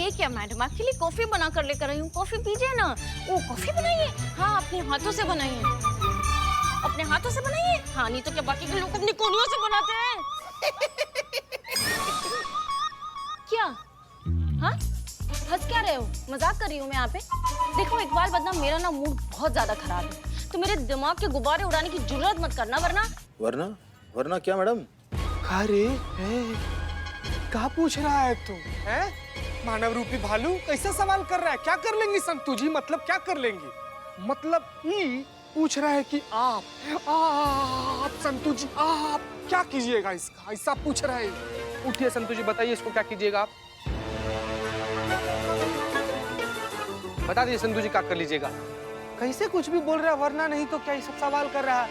ये क्या मैडम, आपके लिए कॉफी बना कर लेकर आई हूँ, कॉफी पीजिए ना। ओ कॉफी बनाइए, हाँ अपने हाथों से बनाइए, अपने हाथों से बनाइए। हाँ नहीं तो क्या बाकी के लोग अपनी कोलियों से बनाते हैं। क्या हाँ हंस क्या रहे हो, मजाक कर रही हूँ मैं यहाँ पे। देखो इकबाल बदनाम, मेरा ना मूड बहुत ज्यादा खराब है, तो मेरे दिमाग के गुब्बारे उड़ाने की जुर्रत मत करना, वरना वरना क्या मैडम? अरे क्या पूछ रहा है तुम? है मानव रूपी भालू कैसा सवाल कर रहा है? क्या कर लेंगी संतु जी? मतलब क्या कर लेंगी? मतलब ये पूछ रहा है कि आप संतु जी आप क्या कीजिएगा इसका, ऐसा पूछ रहा है। उठिए संतु जी, बताइए इसको क्या कीजिएगा आप? बता दीजिए संतु जी, क्या कर लीजिएगा? कैसे कुछ भी बोल रहा है, वरना नहीं तो क्या ये सब सवाल कर रहा है?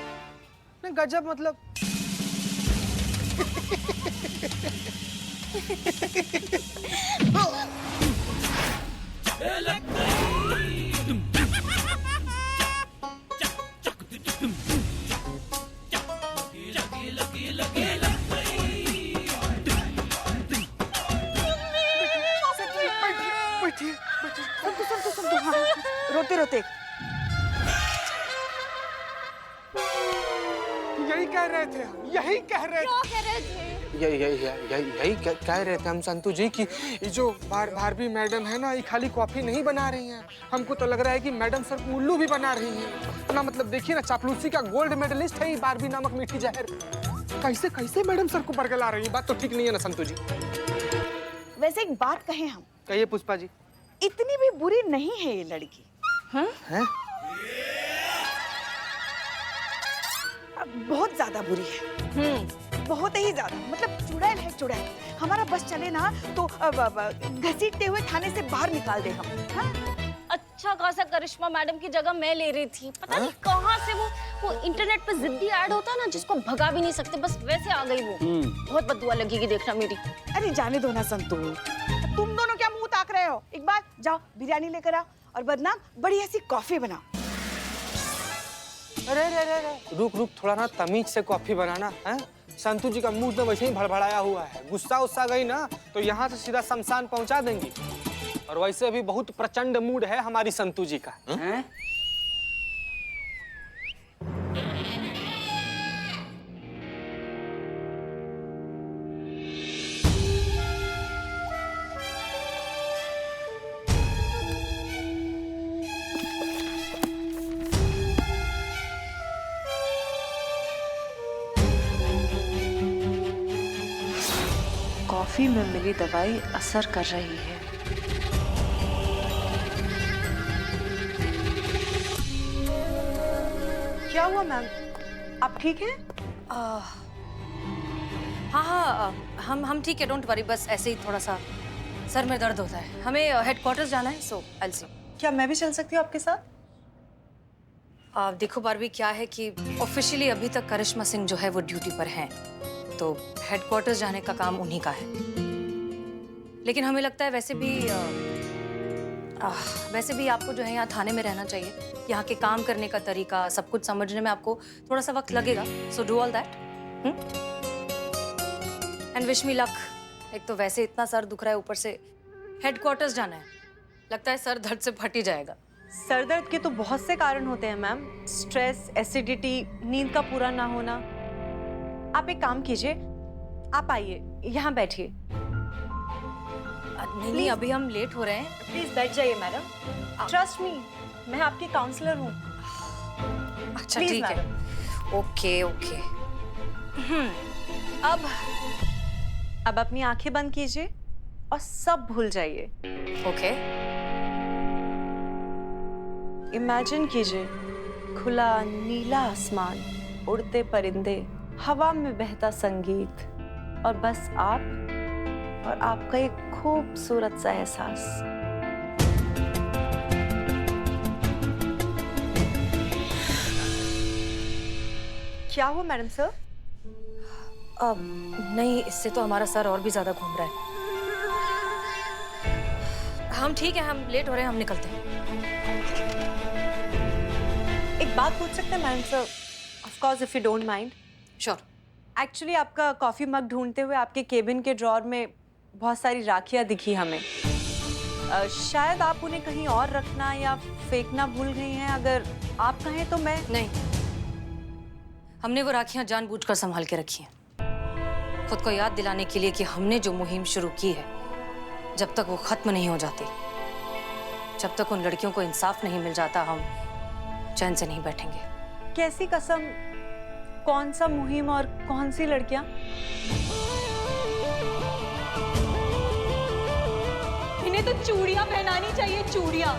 गजब मतलब। रोते रोते यही कह रहे थे हम, यही कह रहे थे। क्या कह रहे थे? यही कह रहे थे हम संतु जी कि ये जो भारवी मैडम है ना, ये खाली कॉफी नहीं बना रही हैं। हमको तो लग रहा है कि मैडम सर को उल्लू भी बना रही हैं ना। मतलब देखिए ना, चापलूसी का गोल्ड मेडलिस्ट है ये बारबी नामक मीठी जहर। कैसे कैसे मैडम सर को बरगला रही है? बात तो ठीक नहीं है ना संतु जी? वैसे एक बात कहें हम, कहिए पुष्पा जी। इतनी भी बुरी नहीं है ये लड़की। हैं? बहुत ज्यादा बुरी है। बहुत ही ज्यादा, मतलब चुड़ैल है चुड़ैल। हमारा बस चले ना तो घसीटते हुए थाने से बाहर निकाल दे हम। हाँ? अच्छा खासा करिश्मा मैडम की जगह मैं ले रही थी, पता नहीं कहाँ से वो इंटरनेट पे जिद्दी ऐड होता है ना, जिसको भगा भी नहीं सकते, बस वैसे आ गई वो। बहुत बददुआ लगेगी देखना मेरी। अरे जाने दो ना संतू, तुम दोनों क्या मुंह ताक रहे हो? एक बार जाओ बिरयानी लेकर आओ और बदनाम बढ़िया सी कॉफी बनाओ। अरे रुक थोड़ा ना तमीज से कॉफी बनाना है। संतु जी का मूड तो वैसे ही भड़बड़ाया हुआ है, गुस्सा गई ना तो यहाँ से सीधा शमशान पहुँचा देंगी। और वैसे भी बहुत प्रचंड मूड है हमारी संतु जी का। हैं? कॉफी में मिली दवाई असर कर रही है। क्या हुआ मैम, आप ठीक हैं? हाँ हम ठीक है, डोंट वरी। बस ऐसे ही थोड़ा सा सर में दर्द होता है। हमें हेडक्वार्टर्स जाना है, सो आई विल सी। क्या मैं भी चल सकती हूँ आपके साथ? देखो बारबी, क्या है कि ऑफिशियली अभी तक करिश्मा सिंह जो है वो ड्यूटी पर हैं, तो हेडक्वार्टर्स जाने का काम उन्हीं का है। लेकिन हमें लगता है वैसे भी आपको जो है यहाँ थाने में रहना चाहिए। यहाँ के काम करने का तरीका, सब कुछ समझने में आपको थोड़ा सा वक्त लगेगा। So do all that and wish me luck. एक तो वैसे इतना सर दुख रहा है, ऊपर से हेडक्वार्टर्स जाना है, लगता है सर दर्द से फट ही जाएगा। सर दर्द के तो बहुत से कारण होते हैं मैम, स्ट्रेस, एसिडिटी, नींद का पूरा ना होना। आप एक काम कीजिए, आप आइए यहाँ बैठिए। नहीं, अभी हम लेट हो रहे हैं। प्लीज बैठ जाइए मैडम, ट्रस्ट मी, मैं आपकी काउंसलर हूँ। अच्छा ठीक है, ओके। अब अपनी आंखें बंद कीजिए और सब भूल जाइए। ओके। इमेजिन कीजिए खुला नीला आसमान, उड़ते परिंदे, हवा में बहता संगीत और बस आप और आपका एक खूबसूरत सा एहसास। क्या हुआ मैडम सर? नहीं, इससे तो हमारा सर और भी ज्यादा घूम रहा है। हम ठीक है, हम लेट हो रहे हैं, हम निकलते हैं। एक बात पूछ सकते हैं madam sir? Of course if you don't mind. Sure. Actually आपका कॉफी मग ढूंढते हुए आपके केबिन के ड्रॉर में बहुत सारी राखियां दिखी हमें। शायद आप उन्हें कहीं और रखना या फेंकना भूल गई हैं। अगर आप कहें तो मैं। नहीं, हमने वो राखियां जानबूझकर संभाल के रखी हैं, खुद को याद दिलाने के लिए कि हमने जो मुहिम शुरू की है, जब तक वो खत्म नहीं हो जाती, जब तक उन लड़कियों को इंसाफ नहीं मिल जाता, हम चैन से नहीं बैठेंगे। कैसी कसम? कौन सा मुहिम और कौन सी लड़कियां? इन्हें तो चूड़ियां पहनानी चाहिए, चूड़ियां।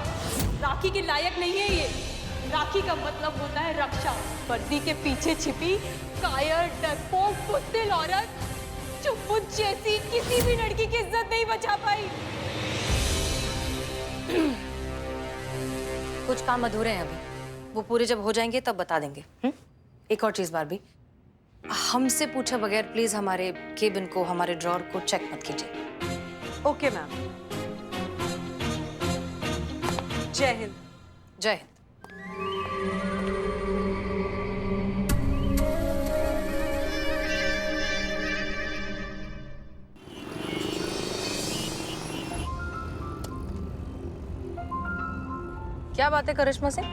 राखी के लायक नहीं है ये। राखी का मतलब होता है रक्षा। वर्दी के पीछे छिपी कायर, डरपोक, बुज़दिल औरत जो मुझ जैसी किसी भी लड़की की इज्जत नहीं बचा पाई। कुछ काम अधूरे हैं अभी, वो पूरे जब हो जाएंगे तब बता देंगे। एक और चीज बारबी, हमसे पूछे बगैर प्लीज हमारे केबिन को, हमारे ड्रॉर को चेक मत कीजिए। Okay ma'am. जय हिंद। जय हिंद। क्या बात है करिश्मा सिंह,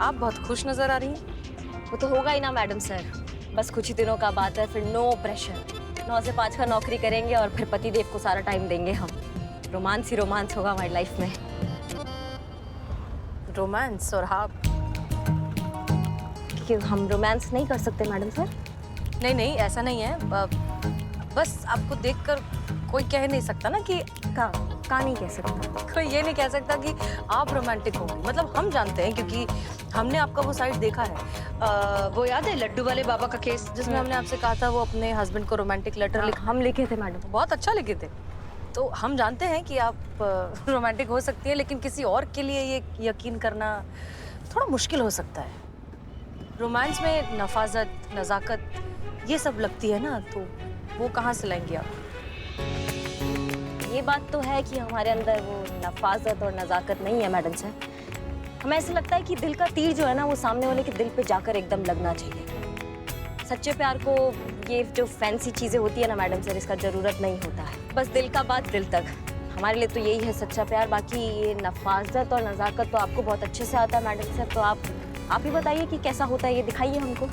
आप बहुत खुश नजर आ रही हैं। वो तो होगा ही ना मैडम सर, बस कुछ ही दिनों का बात है, फिर नो प्रेशर। 9 से 5 का नौकरी करेंगे और फिर पति देव को सारा टाइम देंगे हम। रोमांस ही रोमांस होगा हमारी लाइफ में। रोमांस? और आप? कि हम रोमांस नहीं कर सकते मैडम सर? नहीं नहीं, ऐसा नहीं है, बस आपको देखकर कोई कह नहीं सकता ना कि का नहीं कह सकता। कोई ये नहीं कह सकता कि आप रोमांटिक होंगे। मतलब हम जानते हैं क्योंकि हमने आपका वो साइड देखा है। वो याद है लड्डू वाले बाबा का केस, जिसमें हमने आपसे कहा था वो अपने हस्बैंड को रोमांटिक लेटर हम लिखे थे मैडम। बहुत अच्छा लिखे थे। तो हम जानते हैं कि आप रोमांटिक हो सकती है, लेकिन किसी और के लिए ये यकीन करना थोड़ा मुश्किल हो सकता है। रोमांस में नफाजत, नज़ाकत ये सब लगती है ना, तो वो कहाँ से लाएंगे आप? ये बात तो है कि हमारे अंदर वो नफाजत और नज़ाकत नहीं है मैडम सर। हमें ऐसा लगता है कि दिल का तीर जो है ना, वो सामने वाले के दिल पे जाकर एकदम लगना चाहिए। सच्चे प्यार को ये जो फैंसी चीज़ें होती है ना मैडम सर, इसका ज़रूरत नहीं होता है। बस दिल का बात दिल तक, हमारे लिए तो यही है सच्चा प्यार। बाकी ये नफाजत और नज़ाकत तो आपको बहुत अच्छे से आता है मैडम सर, तो आप ही बताइए कि कैसा होता है, ये दिखाइए हमको।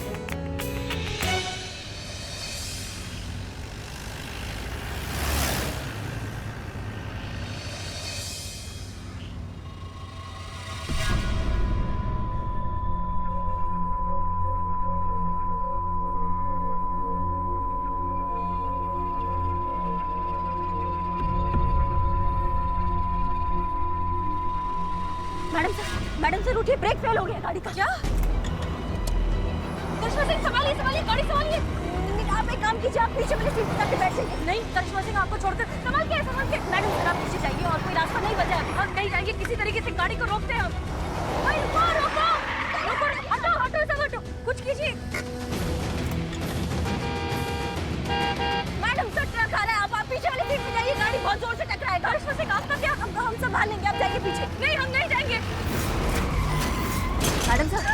मैडम सर उठिए, ब्रेक फेल हो गया गाड़ी का। क्या? करिश्मा सिंह संभालिए, संभालिए, गाड़ी संभालिए। आप एक काम कीजिए, आप पीछे वाली सीट पर बैठ जाइए। नहीं करिश्मा सिंह, आपको छोड़कर संभाल के मैडम सर, आप पीछे जाइए और कोई रास्ता नहीं बचा है। हम नहीं जाएंगे, किसी तरीके से गाड़ी को रोकते हैं हम। रुको रुको रुको, हटो हटो सब हटो, कुछ कीजिए। मैडम सर ट्रक आ रहा है, आप पीछे वाली सीट पे जाइए, गाड़ी बहुत जोर से टकराएगा। करिश्मा सिंह आपका क्या, हम संभाल लेंगे, आप जाइए पीछे। नहीं हम नहीं जाएंगे मैडम सर।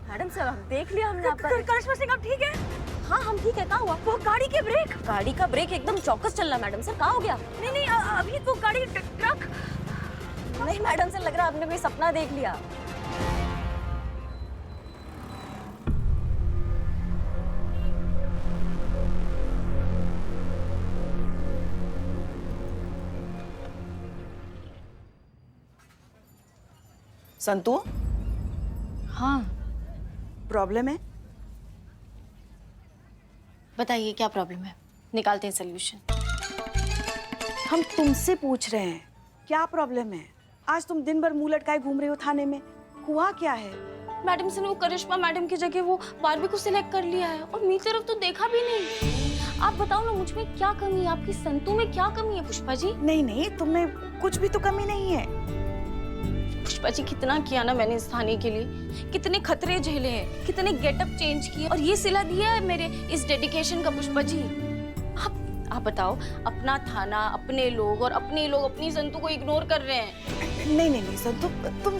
मैडम सर आप देख लिया हमने आपका। करिश्मा सिंह आप ठीक है? हाँ हम ठीक है। कहाँ हुआ? वो गाड़ी के ब्रेक, गाड़ी का ब्रेक एकदम चौकस चल रहा मैडम सर, कहाँ हो गया? नहीं नहीं अभी तो गाड़ी ट्रक। नहीं मैडम सर, लग रहा है आपने कोई सपना देख लिया। संतु, हाँ प्रॉब्लम है? बताइए क्या प्रॉब्लम है, निकालते हैं सोल्यूशन। हम तुमसे पूछ रहे हैं क्या प्रॉब्लम है? आज तुम दिन भर मुंह लटकाए घूम रही हो थाने में, हुआ क्या है? मैडम से ने वो करिश्मा मैडम की जगह वो बारबी को सिलेक्ट कर लिया है और मेरी तरफ तो देखा भी नहीं। आप बताओ ना, मुझ में क्या कमी है, आपकी संतु में क्या कमी है पुष्पा जी? नहीं नहीं, तुम्हें कुछ भी तो कमी नहीं है। पुष्पा जी कितना किया ना मैंने इस थाने के लिए, कितने खतरे झेले हैं, कितने गेटअप चेंज किए और ये सिला दिया है मेरे इस डेडिकेशन का। पुष्पा जी आप बताओ, अपना थाना, अपने लोग और अपने लोग अपनी संतु को इग्नोर कर रहे हैं। नहीं नहीं नहीं संतु, तुम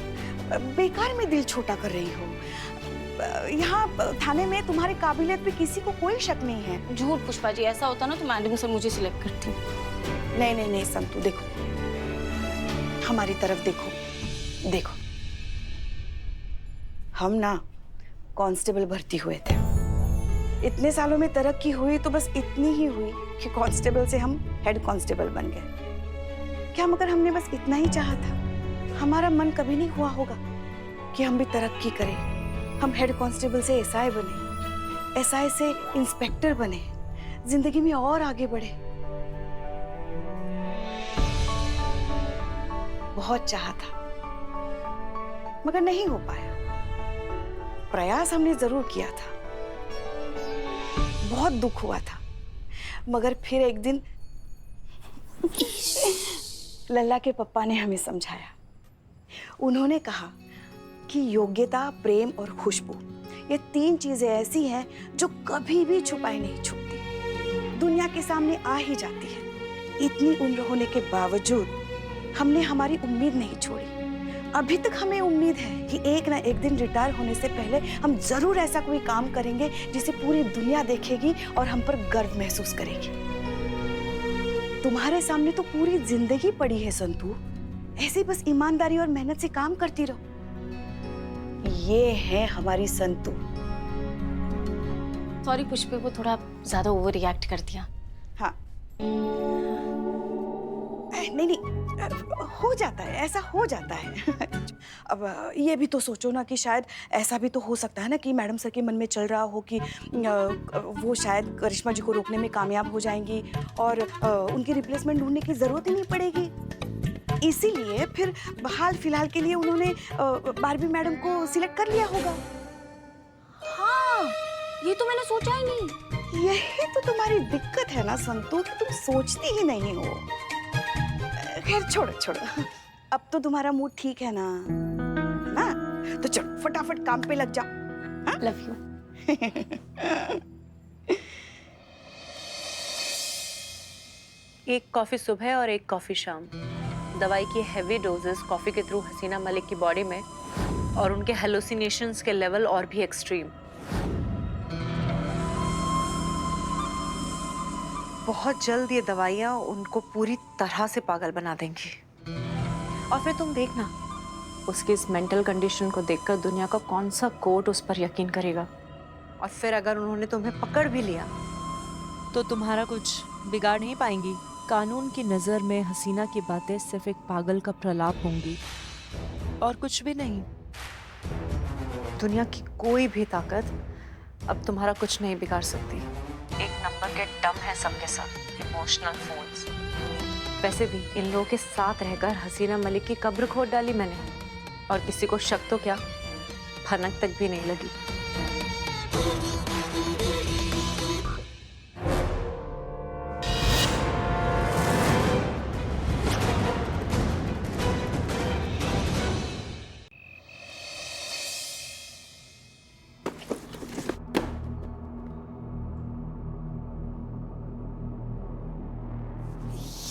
बेकार में दिल छोटा कर रही हो। यहाँ थाने में तुम्हारी काबिलियत पे किसी को कोई शक नहीं है। झूठ पुष्पा जी, ऐसा होता ना तो मैडम सर मुझे सिलेक्ट करती। नहीं नहीं नहीं संतू, देखो हमारी तरफ देखो। देखो हम ना कांस्टेबल भर्ती हुए थे, इतने सालों में तरक्की हुई तो बस इतनी ही हुई कि कांस्टेबल से हम हेड कांस्टेबल बन गए। क्या मगर हमने बस इतना ही चाहा था? हमारा मन कभी नहीं हुआ होगा कि हम भी तरक्की करें, हम हेड कांस्टेबल से एसआई बने, एसआई से इंस्पेक्टर बने, जिंदगी में और आगे बढ़े। बहुत चाहा था मगर नहीं हो पाया। प्रयास हमने जरूर किया था, बहुत दुख हुआ था, मगर फिर एक दिन लल्ला के पप्पा ने हमें समझाया। उन्होंने कहा कि योग्यता, प्रेम और खुशबू, ये 3 चीजें ऐसी हैं जो कभी भी छुपाई नहीं छुपती, दुनिया के सामने आ ही जाती है। इतनी उम्र होने के बावजूद हमने हमारी उम्मीद नहीं छोड़ी। अभी तक हमें उम्मीद है कि एक ना एक दिन रिटायर होने से पहले हम जरूर ऐसा कोई काम करेंगे जिसे पूरी दुनिया देखेगी और हम पर गर्व महसूस करेगी। तुम्हारे सामने तो पूरी जिंदगी पड़ी है संतू, ऐसे बस ईमानदारी और मेहनत से काम करती रहो। ये है हमारी संतू। सॉरी पुष्पे, वो थोड़ा ज्यादा ओवर रिएक्ट कर दिया। हाँ नहीं नहीं, हो जाता है, ऐसा हो जाता है। अब ये भी तो सोचो ना कि शायद ऐसा भी तो हो सकता है ना कि मैडम सर के मन में चल रहा हो कि वो शायद करिश्मा जी को रोकने में कामयाब हो जाएंगी और उनकी रिप्लेसमेंट ढूंढने की जरूरत ही नहीं पड़ेगी। इसीलिए फिर हाल फिलहाल के लिए उन्होंने बारबी मैडम को सिलेक्ट कर लिया होगा। हाँ, ये तो मैंने सोचा ही नहीं। यही तो तुम्हारी दिक्कत है ना संतू, कि तुम सोचती ही नहीं हो। खैर छोड़ो छोड़ो, अब तो तुम्हारा मूड ठीक है ना, तो चलो फटाफट काम पे लग जाओ। Love you. एक कॉफी सुबह और एक कॉफी शाम। दवाई की हेवी डोजेस कॉफी के थ्रू हसीना मलिक की बॉडी में और उनके हेलुसिनेशंस के लेवल और भी एक्सट्रीम। बहुत जल्द ये दवाइयाँ उनको पूरी तरह से पागल बना देंगी और फिर तुम देखना उसकी इस मेंटल कंडीशन को देखकर दुनिया का कौन सा कोर्ट उस पर यकीन करेगा। और फिर अगर उन्होंने तुम्हें पकड़ भी लिया तो तुम्हारा कुछ बिगाड़ नहीं पाएंगी। कानून की नज़र में हसीना की बातें सिर्फ एक पागल का प्रलाप होंगी और कुछ भी नहीं। दुनिया की कोई भी ताकत अब तुम्हारा कुछ नहीं बिगाड़ सकती। एक नंबर के डम है सबके साथ, इमोशनल फोन्स। वैसे भी इन लोगों के साथ रहकर हसीना मलिक की कब्र खोद डाली मैंने और किसी को शक तो क्या, भनक तक भी नहीं लगी।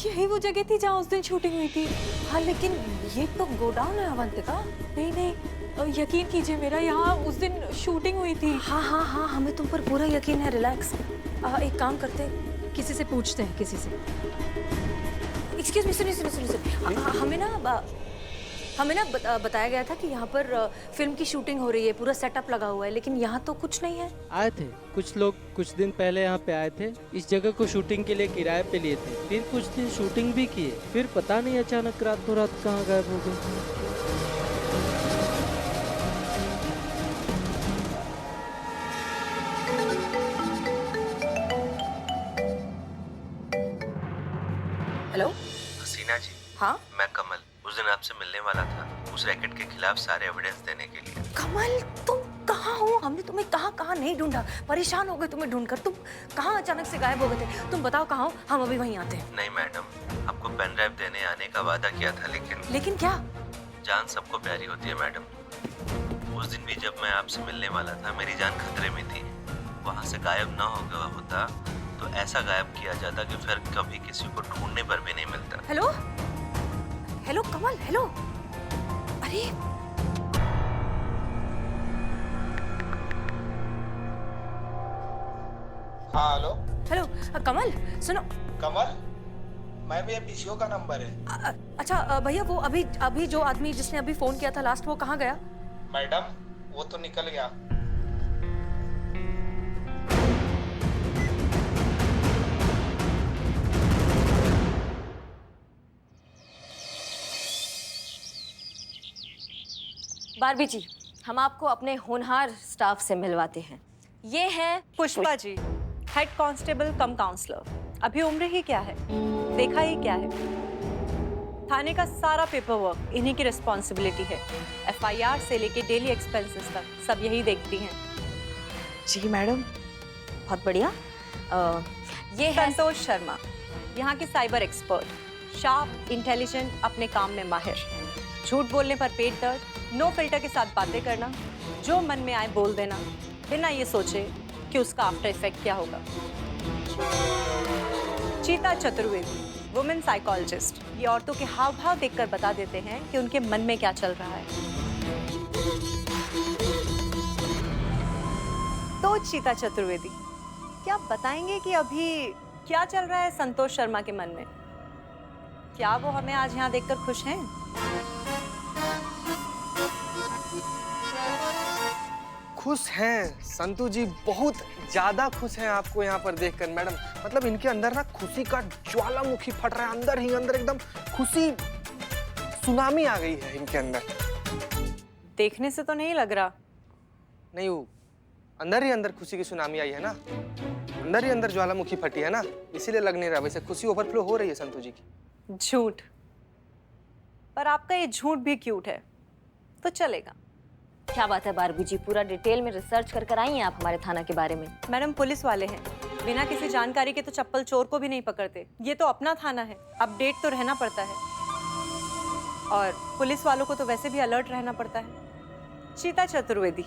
यही वो जगह थी जहाँ उस दिन शूटिंग हुई थी। हाँ लेकिन ये तो गोडाउन है अवंतिका। नहीं नहीं, यकीन कीजिए मेरा, यहाँ उस दिन शूटिंग हुई थी। हाँ हाँ हाँ, हमें तुम पर पूरा यकीन है, रिलैक्स। एक काम करते हैं, किसी से पूछते हैं, किसी से। एक्सक्यूज मी, सुनिए, हमें ना बताया गया था कि यहाँ पर फिल्म की शूटिंग हो रही है, पूरा सेटअप लगा हुआ है, लेकिन यहाँ तो कुछ नहीं है। आए थे कुछ लोग, कुछ दिन पहले यहाँ पे आए थे, इस जगह को शूटिंग के लिए किराए पे लिए थे, फिर कुछ दिन शूटिंग भी किए, फिर पता नहीं अचानक रातों रात कहाँ गायब हो गए। हेलो हसीना जी। हाँ मैं कमल, उस दिन आपसे मिलने वाला था उस रैकेट के खिलाफ सारे एविडेंस देने के लिए। कमल, तुम कहाँ हो? हमने तुम्हें कहाँ नहीं ढूंढा, परेशान हो गए तुम्हें ढूंढकर। तुम कहाँ अचानक से गायब हो गए थे? तुम बताओ कहाँ हो, हम अभी वहीं आते हैं। नहीं मैडम, आपको पेन ड्राइव देने आने का वादा किया था, लेकिन क्या? जान सबको प्यारी होती है मैडम। उस दिन भी जब मैं आपसे मिलने वाला था मेरी जान खतरे में थी। वहाँ से गायब ना हो गया होता तो ऐसा गायब किया जाता कि फिर कभी किसी को ढूंढने पर भी नहीं मिलता। हेलो कमल, हेलो। अरे हाँ हेलो हेलो कमल, सुनो। कमल, मैम ये पीसीओ का नंबर है। अच्छा भैया, वो अभी जो आदमी जिसने अभी फोन किया था लास्ट, वो कहाँ गया? मैडम वो तो निकल गया। बारबी जी, हम आपको अपने होनहार स्टाफ से मिलवाते हैं। ये है पुष्पा जी, हेड कांस्टेबल कम काउंसलर। अभी उम्र ही क्या है, देखा ही क्या है। थाने का सारा पेपर वर्क इन्हीं की रिस्पॉन्सिबिलिटी है। एफआईआर से लेके डेली एक्सपेंसेस तक सब यही देखती हैं। जी मैडम। बहुत बढ़िया। ये है संतोष शर्मा, यहाँ की साइबर एक्सपर्ट, शार्प, इंटेलिजेंट, अपने काम में माहिर। झूठ बोलने पर पेट दर्द, नो फिल्टर के साथ बातें करना, जो मन में आए बोल देना, बिना ये सोचे कि उसका आफ्टर इफेक्ट क्या होगा। चीता चतुर्वेदी, वुमेन साइकोलॉजिस्ट, ये औरतों के हाव भाव देखकर बता देते हैं कि उनके मन में क्या चल रहा है। तो चीता चतुर्वेदी, क्या आप बताएंगे कि अभी क्या चल रहा है संतोष शर्मा के मन में? क्या वो हमें आज यहाँ देखकर खुश हैं? खुश हैं संतू जी, बहुत ज्यादा खुश हैं आपको यहाँ पर देखकर मैडम। मतलब इनके अंदर ना खुशी का ज्वालामुखी फट रहा है, अंदर ही अंदर एकदम खुशी सुनामी आ गई है इनके अंदर। देखने से तो नहीं लग रहा। नहीं, वो अंदर ही अंदर खुशी की सुनामी आई है ना, अंदर ही अंदर ज्वालामुखी फटी है ना, इसीलिए लग नहीं रहा। वैसे खुशी ओवरफ्लो हो रही है संतू जी की। झूठ, पर आपका ये झूठ भी क्यूट है, तो चलेगा। क्या बात है बारबी जी, पूरा डिटेल में रिसर्च कर आई हैं आप हमारे थाना के बारे में। मैडम पुलिस वाले हैं, बिना किसी जानकारी के तो चप्पल चोर को भी नहीं पकड़ते। ये तो अपना थाना है, अपडेट तो रहना पड़ता है, और पुलिस वालों को तो वैसे भी अलर्ट रहना पड़ता है। चीता चतुर्वेदी,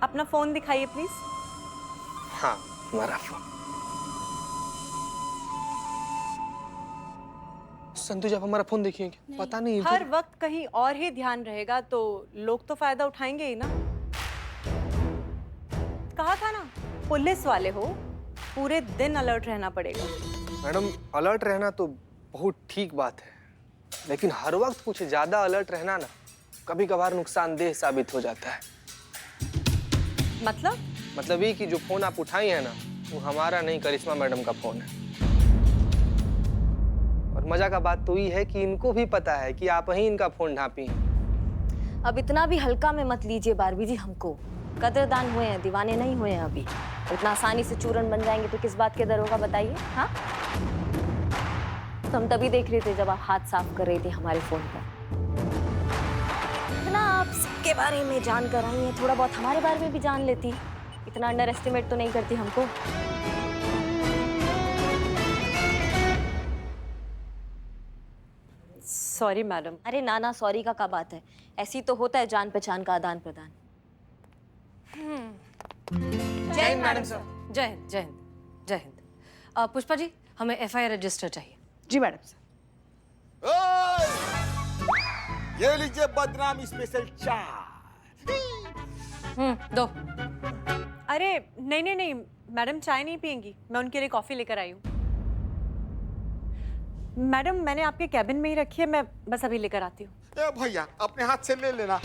अपना फोन दिखाइए प्लीज। हाँ, हमारा फोन। संतू जी, आप हमारा फोन देखिए। पता नहीं हर वक्त कहीं और ही ध्यान रहेगा तो लोग तो फायदा उठाएंगे ही ना। कहा था ना, पुलिस वाले हो, पूरे दिन अलर्ट रहना पड़ेगा। मैडम अलर्ट रहना तो बहुत ठीक बात है, लेकिन हर वक्त कुछ ज्यादा अलर्ट रहना ना कभी कभार नुकसानदेह साबित हो जाता है। मतलब ये कि जो फोन आप उठाई है ना, वो हमारा नहीं, करिश्मा मैडम का फोन है। और मजा का बात तो ये है कि इनको भी पता है कि आप ही इनका फोन ढांपी हैं। अब इतना भी हल्का में मत लीजिए बारबी जी हमको। कदरदान हुए हैं, दीवाने नहीं हुए हैं अभी। इतना आसानी से चूरन बन जाएंगे तो किस बात के डर होगा बताइए। हाँ, तो हम तभी देख रहे थे जब आप हाथ साफ कर रहे थे हमारे फोन पर। इतना आप सबके बारे में जान कर आई हैं, थोड़ा बहुत हमारे बारे में भी जान लेती। इतना अंडर एस्टिमेट तो नहीं करती हमको। Sorry madam. अरे ना ना, सॉरी का क्या बात है, ऐसी तो होता है जान पहचान का आदान प्रदान। जय हिंद मैडम सर। जय हिंद, जय हिंद, जय हिंद। पुष्पा जी, हमें एफआईआर रजिस्टर चाहिए। जी मैडम सर। ये लीजिए बदनाम स्पेशल चाय। दो। अरे नहीं नहीं नहीं, मैडम चाय नहीं पियेंगी, मैं उनके लिए कॉफी लेकर आई हूँ। मैडम मैंने आपके कैबिन में ही रखी है, मैं बस अभी लेकर आती हूँ। भैया अपने हाथ से ले लेना।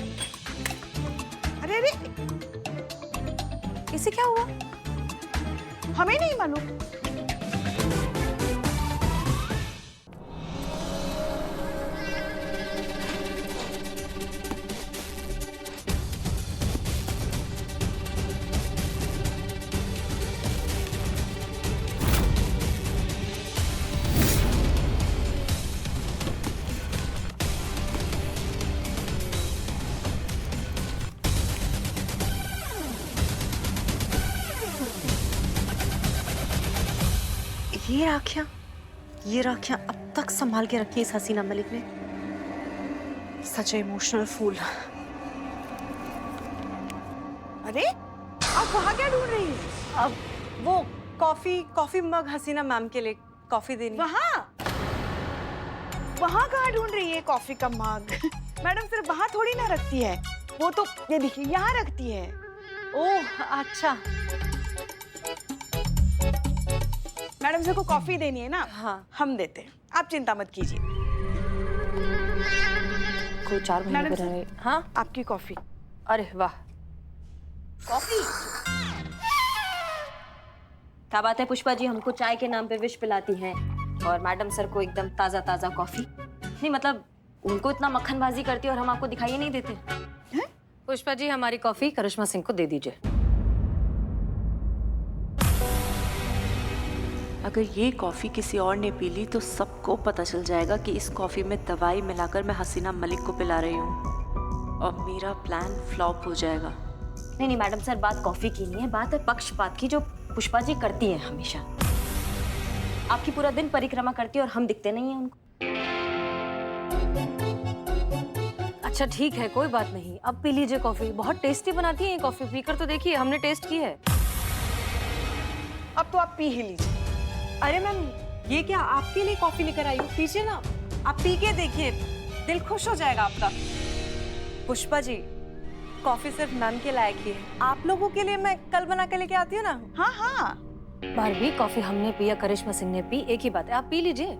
अरे अरे, इसे क्या हुआ? हमें नहीं मालूम। ये राखियां अब तक संभाल के रखी इस हसीना मलिक ने। सच इमोशनल फूल। अरे आप वहाँ क्या ढूंढ रही हैं? अब वो कॉफी मग हसीना मैम के लिए कॉफी देनी। वहाँ कहाँ ढूंढ रही है कॉफी का मग? मैडम सिर्फ वहाँ थोड़ी ना रखती है, वो तो ये देखिए यहाँ रखती है। ओह अच्छा। मैडम सर को कॉफी देनी है ना? हाँ। हम देते हैं, आप चिंता मत कीजिए। को 4 महीने मैडम पे सर, रहे। हाँ, आपकी कॉफी। अरे वाह, कॉफी? क्या बात है पुष्पा जी, हमको चाय के नाम पे विश पिलाती हैं और मैडम सर को एकदम ताजा ताजा कॉफी। नहीं मतलब उनको इतना मक्खनबाजी करती है और हम आपको दिखाई नहीं देते। पुष्पा जी हमारी कॉफी करिश्मा सिंह को दे दीजिए। अगर ये कॉफी किसी और ने पी ली तो सबको पता चल जाएगा कि इस कॉफी में दवाई मिलाकर मैं हसीना मलिक को पिला रही हूँ और मेरा प्लान फ्लॉप हो जाएगा। नहीं नहीं मैडम सर, बात कॉफी की नहीं है, बात है पक्षपात की जो पुष्पा जी करती हैं हमेशा। आपकी पूरा दिन परिक्रमा करती है और हम दिखते नहीं हैं उनको। अच्छा ठीक है, कोई बात नहीं, अब पी लीजिए कॉफी। बहुत टेस्टी बनाती है ये कॉफी, पीकर तो देखिए, हमने टेस्ट की है। अब तो आप पी ही लीजिए। अरे मैम, ये क्या आपके लिए कॉफी लेकर आई हूँ, पीजिए ना। आप पी के देखिए, दिल खुश हो जाएगा आपका। पुष्पा जी, कॉफी सिर्फ मैम के लायक ही है, आप लोगों के लिए मैं कल बना के लेके आती हूँ ना। हाँ हाँ, भाभी कॉफी हमने पी या करिश्मा सिंह ने पी, एक ही बात है, आप पी लीजिए।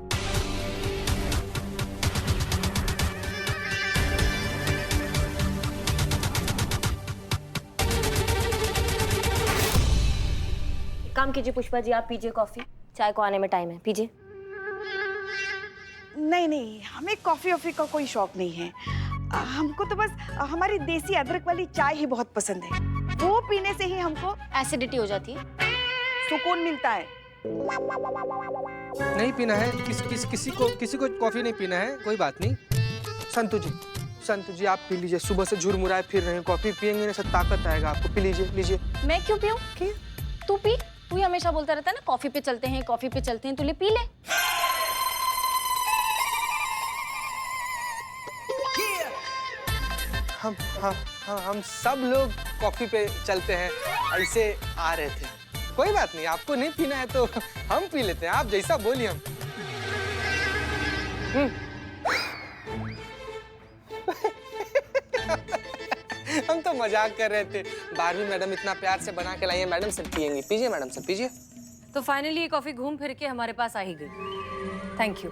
काम कीजिए पुष्पा जी, आप पीजिए कॉफी, चाय को आने में टाइम है, पीजिए। नहीं नहीं, हमें कॉफी वॉफी का कोई शौक नहीं है। हमको तो बस हमारी देसी अदरक वाली चाय ही बहुत पसंद है। वो पीने से ही हमको एसिडिटी हो जाती है, सुकून मिलता है। नहीं पीना है, किसी को कॉफी नहीं पीना है, कोई बात नहीं। संतु जी आप पी लीजिए, सुबह से झुरमुराए फिर रहे हैं, कॉफी पियेंगे ना सब ताकत आएगा आपको। पी लीजिए लीजिए। मैं क्यों पीऊं? तू पी, तू ही हमेशा बोलता रहता है ना कॉफी पे चलते हैं, कॉफी पे चलते हैं, तू ले पी ले। हम सब लोग कॉफी पे चलते हैं, ऐसे आ रहे थे। कोई बात नहीं, आपको नहीं पीना है तो हम पी लेते हैं, आप जैसा बोलिए। हम तो मजाक कर रहे थे। बारहवीं मैडम इतना प्यार से बना के लाई है, मैडम सब पियेंगी। पीजिए मैडम सब पीजिए। तो फाइनली ये कॉफी घूम फिर के हमारे पास आ ही गई। Thank you.